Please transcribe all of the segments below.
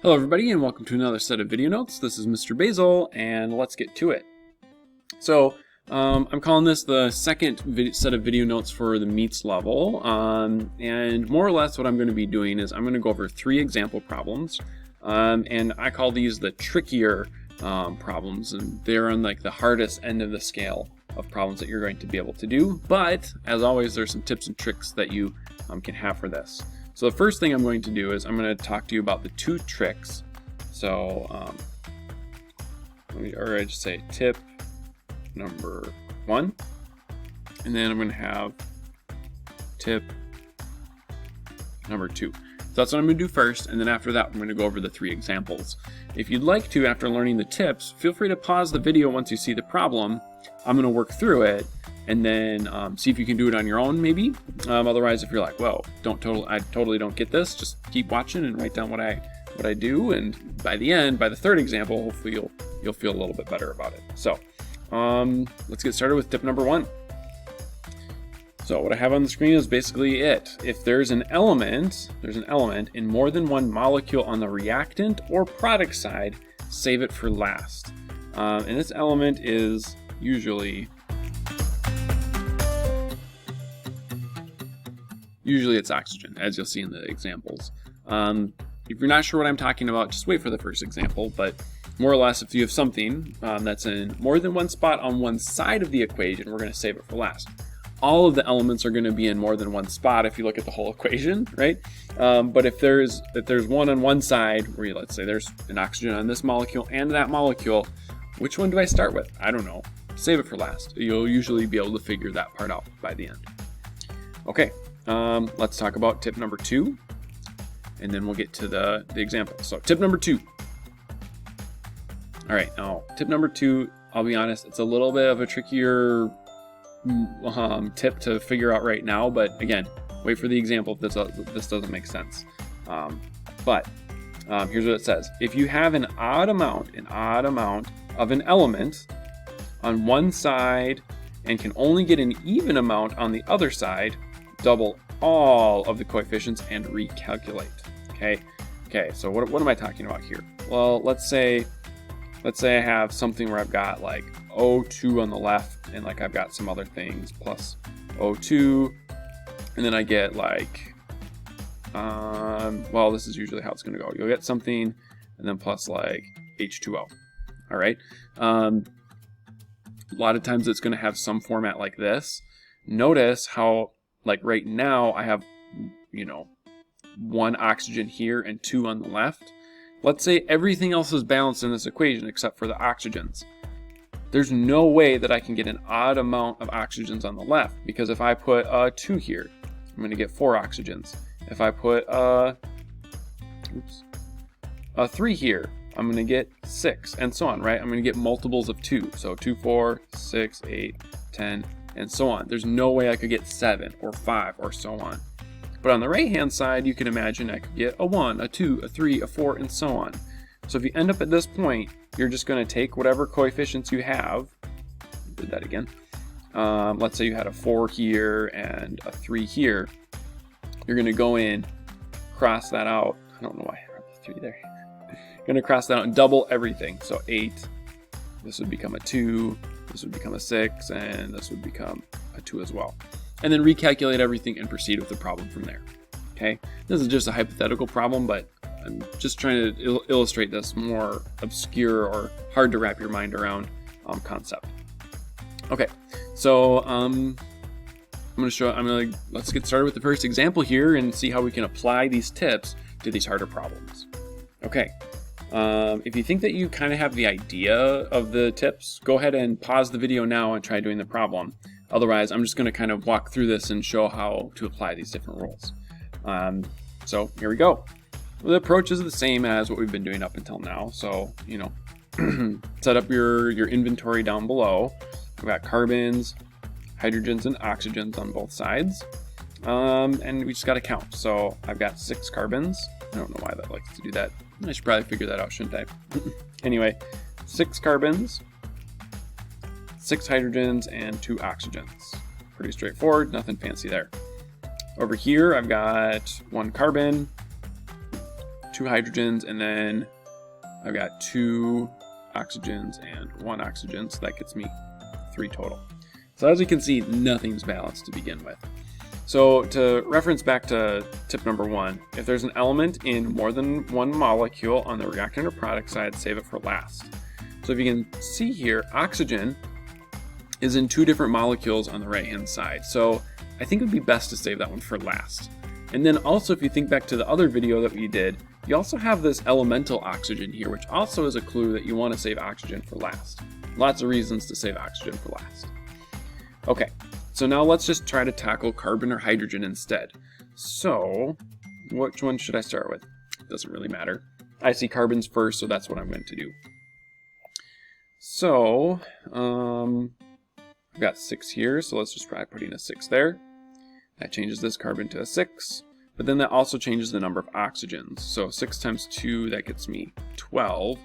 Hello everybody and welcome to another set of video notes. This is Mr. Basil and let's get to it. So I'm calling this the second set of video notes for the meats level, and more or less what I'm going to be doing is I'm going to go over 3 example problems, and I call these the trickier problems, and they're on like the hardest end of the scale of problems that you're going to be able to do. But as always, there's some tips and tricks that you can have for this. So the first thing I'm going to do is I'm going to talk to you about the 2 tricks. So I just say tip number 1, and then I'm going to have tip number 2. So that's what I'm going to do first, and then after that I'm going to go over the 3 examples. If you'd like to, after learning the tips, feel free to pause the video once you see the problem. I'm going to work through it and then see if you can do it on your own, maybe. Otherwise, if you're like, "Whoa, I totally don't get this," just keep watching and write down what I do, and by the end, by the 3rd example, hopefully you'll feel a little bit better about it. So let's get started with tip number 1. So what I have on the screen is basically it. If there's an element in more than one molecule on the reactant or product side, save it for last. And this element is usually it's oxygen, as you'll see in the examples. If you're not sure what I'm talking about, just wait for the first example, but more or less, if you have something that's in more than one spot on one side of the equation, we're going to save it for last. All of the elements are going to be in more than one spot if you look at the whole equation, right? But if there's one on one side, where let's say there's an oxygen on this molecule and that molecule, which one do I start with? I don't know. Save it for last. You'll usually be able to figure that part out by the end. Okay. Let's talk about tip number 2, and then we'll get to the example. So tip number 2. All right, now tip number 2, I'll be honest, it's a little bit of a trickier tip to figure out right now, but again, wait for the example if this doesn't make sense. But here's what it says. If you have an odd amount of an element on one side and can only get an even amount on the other side, double all of the coefficients and recalculate. Okay, so what am I talking about here? Well, let's say I have something where I've got like O2 on the left, and like I've got some other things plus O2, and then I get like well, this is usually how it's going to go. You'll get something and then plus like H2O. All right, a lot of times it's going to have some format like this. Notice how, like right now, I have, 1 oxygen here and 2 on the left. Let's say everything else is balanced in this equation except for the oxygens. There's no way that I can get an odd amount of oxygens on the left, because if I put 2 here, I'm going to get 4 oxygens. If I put 3 here, I'm going to get 6, and so on, right? I'm going to get multiples of 2. So 2, 4, 6, 8, 10, and so on. There's no way I could get 7 or 5 or so on. But on the right hand side, you can imagine I could get a 1, a 2, a 3, a 4, and so on. So if you end up at this point, you're just going to take whatever coefficients you have. Did that again. Let's say you had a 4 here and a 3 here. You're going to go in, cross that out. I don't know why I have the 3 there. You're going to cross that out and double everything. So 8, this would become a 2, this would become a 6, and this would become a 2 as well. And then recalculate everything and proceed with the problem from there. Okay, this is just a hypothetical problem, but I'm just trying to illustrate this more obscure or hard to wrap your mind around concept. Okay, so let's get started with the first example here and see how we can apply these tips to these harder problems. Okay. If you think that you kind of have the idea of the tips, go ahead and pause the video now and try doing the problem. Otherwise, I'm just going to kind of walk through this and show how to apply these different rules. So here we go. The approach is the same as what we've been doing up until now. So, set up your inventory down below. We've got carbons, hydrogens, and oxygens on both sides. And we just got to count. So I've got 6 carbons. I don't know why that likes to do that. I should probably figure that out, shouldn't I? Anyway, 6 carbons, 6 hydrogens, and 2 oxygens. Pretty straightforward, nothing fancy there. Over here, I've got 1 carbon, 2 hydrogens, and then I've got 2 oxygens and 1 oxygen, so that gets me 3 total. So as you can see, nothing's balanced to begin with. So to reference back to tip number 1, if there's an element in more than one molecule on the reactant or product side, save it for last. So if you can see here, oxygen is in 2 different molecules on the right hand side. So I think it would be best to save that one for last. And then also, if you think back to the other video that we did, you also have this elemental oxygen here, which also is a clue that you want to save oxygen for last. Lots of reasons to save oxygen for last. Okay, so now let's just try to tackle carbon or hydrogen instead. So, which one should I start with? Doesn't really matter. I see carbons first, so that's what I'm going to do. So, I've got 6 here, so let's just try putting a 6 there. That changes this carbon to a 6, but then that also changes the number of oxygens. So 6 times 2, that gets me 12.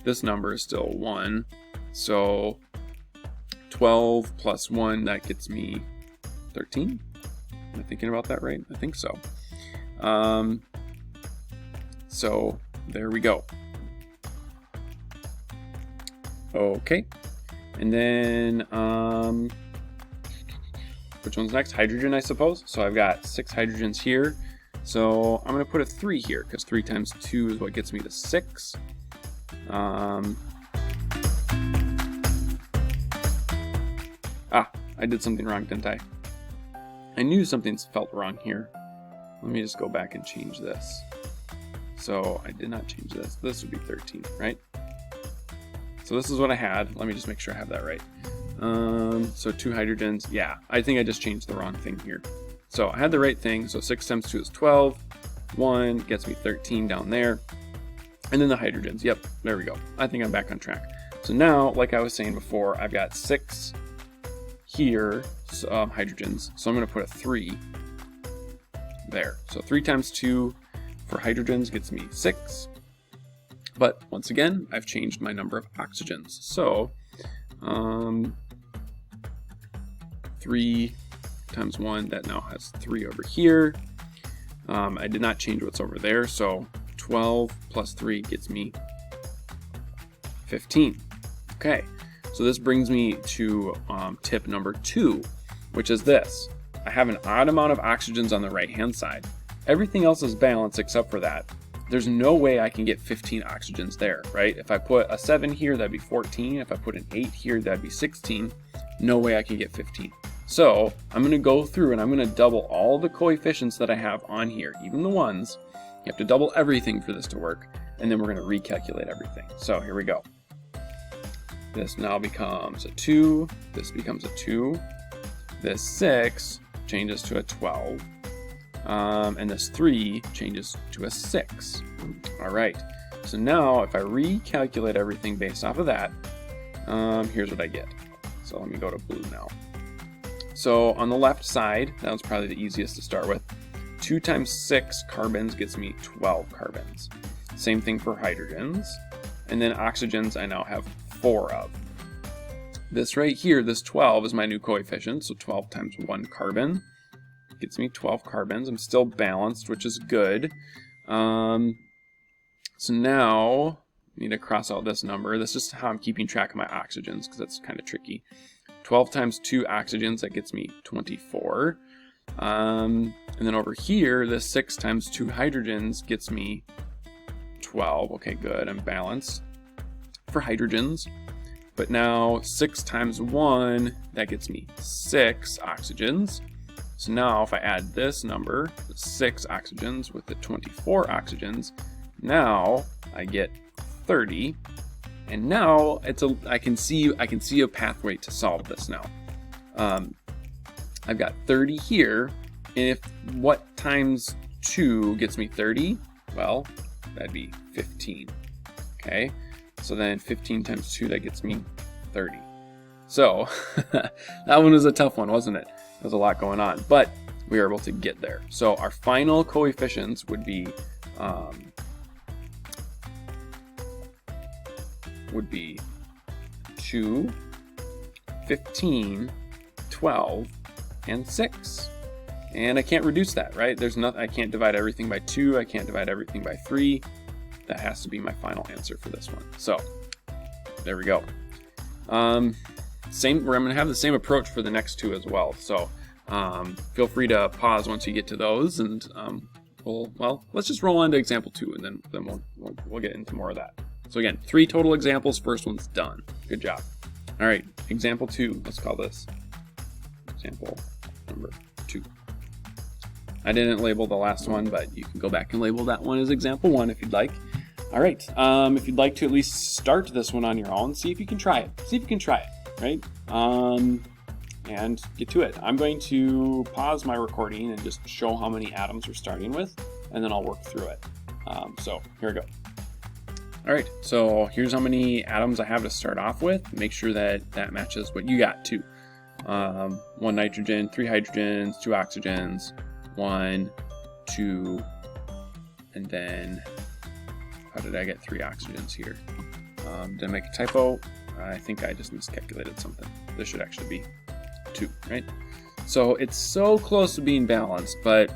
This number is still 1, so 12 plus 1, that gets me 13. Am I thinking about that right? I think so. So there we go. Okay, and then which one's next? Hydrogen, I suppose. So I've got 6 hydrogens here. So I'm going to put a 3 here because 3 times 2 is what gets me to 6. I did something wrong, didn't I? I knew something felt wrong here. Let me just go back and change this. So I did not change this. This would be 13, right? So this is what I had. Let me just make sure I have that right. So 2 hydrogens. Yeah, I think I just changed the wrong thing here. So I had the right thing. So 6 times 2 is 12. 1 gets me 13 down there. And then the hydrogens. Yep, there we go. I think I'm back on track. So now, like I was saying before, I've got 6 here, hydrogens. So I'm going to put a 3 there. So 3 times 2 for hydrogens gets me 6. But once again, I've changed my number of oxygens. So 3 times 1, that now has 3 over here. I did not change what's over there, so 12 plus 3 gets me 15. Okay, so this brings me to tip number 2, which is this. I have an odd amount of oxygens on the right-hand side. Everything else is balanced except for that. There's no way I can get 15 oxygens there, right? If I put a 7 here, that'd be 14. If I put an 8 here, that'd be 16. No way I can get 15. So I'm going to go through and I'm going to double all the coefficients that I have on here, even the ones. You have to double everything for this to work, and then we're going to recalculate everything. So here we go. This now becomes a 2. This becomes a 2. This 6 changes to a 12. And this 3 changes to a 6. All right, so now if I recalculate everything based off of that, here's what I get. So let me go to blue now. So on the left side, that was probably the easiest to start with. 2 times 6 carbons gets me 12 carbons. Same thing for hydrogens. And then oxygens I now have 4 of. This right here, this 12 is my new coefficient, so 12 times 1 carbon gets me 12 carbons. I'm still balanced, which is good. So now I need to cross out this number. That's just how I'm keeping track of my oxygens, because that's kind of tricky. 12 times 2 oxygens, that gets me 24. And then over here, this 6 times 2 hydrogens gets me 12. Okay, good, I'm balanced for hydrogens. But now 6 times 1, that gets me 6 oxygens. So now if I add this number, the 6 oxygens with the 24 oxygens, now I get 30. And now I can see a pathway to solve this now. I've got 30 here, and if what times 2 gets me 30? Well, that'd be 15. Okay, so then 15 times 2, that gets me 30. So that one was a tough one, wasn't it? There's a lot going on, but we were able to get there. So our final coefficients would be 2, 15, 12, and 6. And I can't reduce that, right? There's nothing. I can't divide everything by 2. I can't divide everything by 3. that has to be my final answer for this one. So there we go. I'm going to have the same approach for the next two as well. So feel free to pause once you get to those, and let's just roll on to example 2, and then we'll get into more of that. So again, 3 total examples. First one's done. Good job. All right, example 2. Let's call this example number 2. I didn't label the last one, but you can go back and label that one as example 1 if you'd like. All right, if you'd like to at least start this one on your own, see if you can try it. See if you can try it, right? And get to it. I'm going to pause my recording and just show how many atoms we're starting with, and then I'll work through it. So here we go. All right, so here's how many atoms I have to start off with. Make sure that that matches what you got too. 1 nitrogen, 3 hydrogens, 2 oxygens, 1, 2, and then, how did I get 3 oxygens here? Did I make a typo? I think I just miscalculated something. This should actually be 2, right? So it's so close to being balanced, but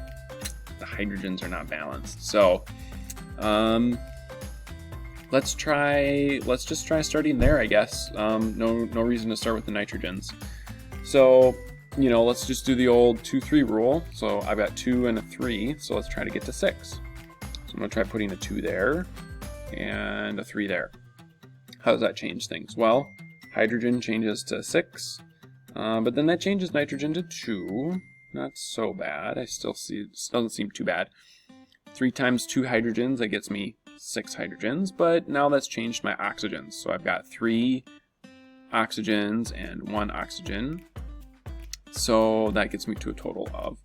the hydrogens are not balanced. So let's just try starting there, I guess. No reason to start with the nitrogens. So, let's just do the old 2-3 rule. So I've got 2 and a 3, so let's try to get to 6. So I'm gonna try putting a 2 there and a 3 there. How does that change things? Well, hydrogen changes to 6, but then that changes nitrogen to 2. Not so bad. I still see it doesn't seem too bad. 3 times 2 hydrogens, that gets me 6 hydrogens, but now that's changed my oxygens. So I've got 3 oxygens and 1 oxygen. So that gets me to a total of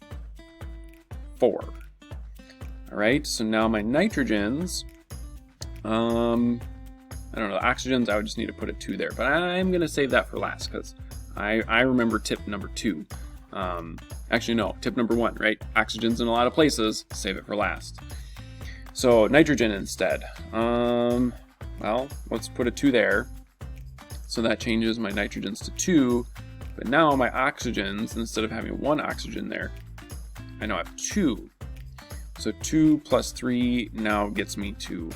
4. All right, so now my nitrogens, I don't know, the oxygens, I would just need to put a 2 there, but I'm gonna save that for last because I remember tip number 2. Actually, no, tip number 1, right? Oxygens in a lot of places, save it for last. So nitrogen instead. Well, let's put a 2 there. So that changes my nitrogens to 2, but now my oxygens, instead of having 1 oxygen there, I now have 2. So 2 plus 3 now gets me to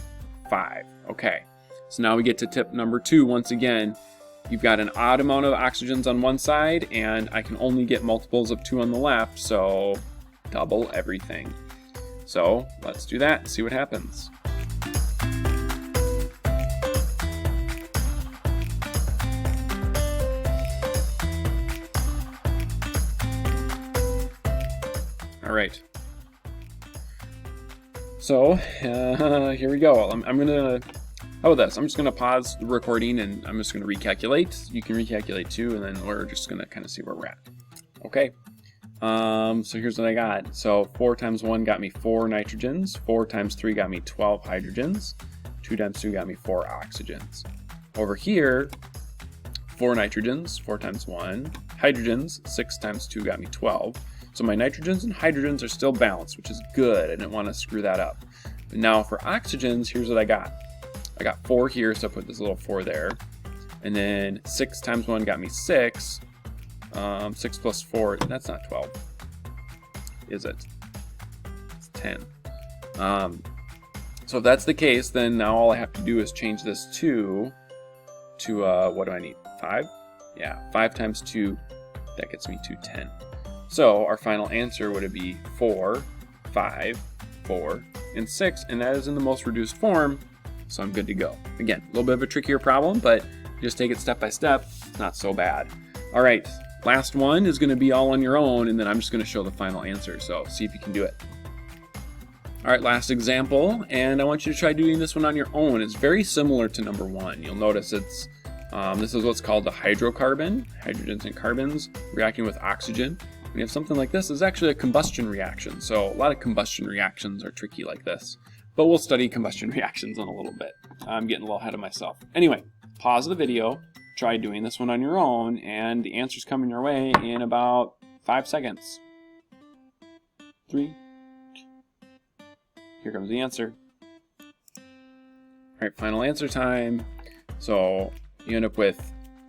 5. Okay, so now we get to tip number 2 once again. You've got an odd amount of oxygens on one side, and I can only get multiples of 2 on the left, so double everything. So let's do that and see what happens. All right. So here we go. I'm gonna, how about this? I'm just gonna pause the recording and I'm just gonna recalculate. You can recalculate too, and then we're just gonna kind of see where we're at. Okay. So here's what I got. So 4 times 1 got me 4 nitrogens. 4 times 3 got me 12 hydrogens. 2 times 2 got me 4 oxygens. Over here, 4 nitrogens, 4 times 1. Hydrogens, 6 times 2 got me 12. So my nitrogens and hydrogens are still balanced, which is good. I didn't want to screw that up. But now for oxygens, here's what I got. I got 4 here, so I put this little 4 there. And then 6 times 1 got me 6. 6 plus 4, that's not 12, is it? It's 10. So if that's the case, then now all I have to do is change this 2 to, what do I need, 5? Yeah, 5 times 2, that gets me to 10. So our final answer would be 4, 5, 4, and 6, and that is in the most reduced form, so I'm good to go. Again, a little bit of a trickier problem, but just take it step by step, not so bad. All right. Last one is going to be all on your own, and then I'm just going to show the final answer, so see if you can do it. All right, last example, and I want you to try doing this one on your own. It's very similar to number 1. You'll notice it's this is what's called a hydrocarbon, hydrogens and carbons reacting with oxygen. When you have something like this, it's actually a combustion reaction, so a lot of combustion reactions are tricky like this, but we'll study combustion reactions in a little bit. I'm getting a little ahead of myself. Anyway, pause the video. Try doing this one on your own, and the answer's coming your way in about 5 seconds. 3. Here comes the answer. All right, final answer time. So you end up with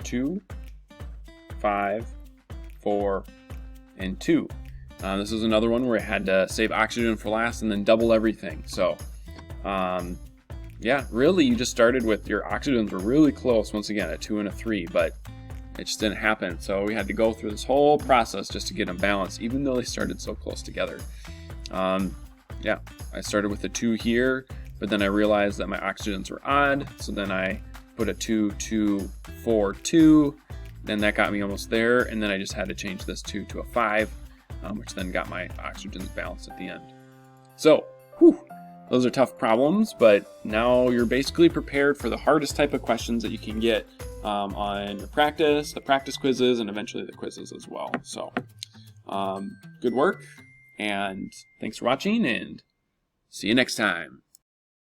2, 5, 4, and 2. This is another one where I had to save oxygen for last and then double everything. So yeah, really, you just started with your oxygens were really close, once again, a 2 and a 3, but it just didn't happen. So we had to go through this whole process just to get them balanced, even though they started so close together. Yeah, I started with a 2 here, but then I realized that my oxygens were odd, so then I put a 2, 2, 4, 2, then that got me almost there, and then I just had to change this 2 to a 5, which then got my oxygens balanced at the end. So, those are tough problems, but now you're basically prepared for the hardest type of questions that you can get on the practice quizzes, and eventually the quizzes as well. So, good work, and thanks for watching, and see you next time.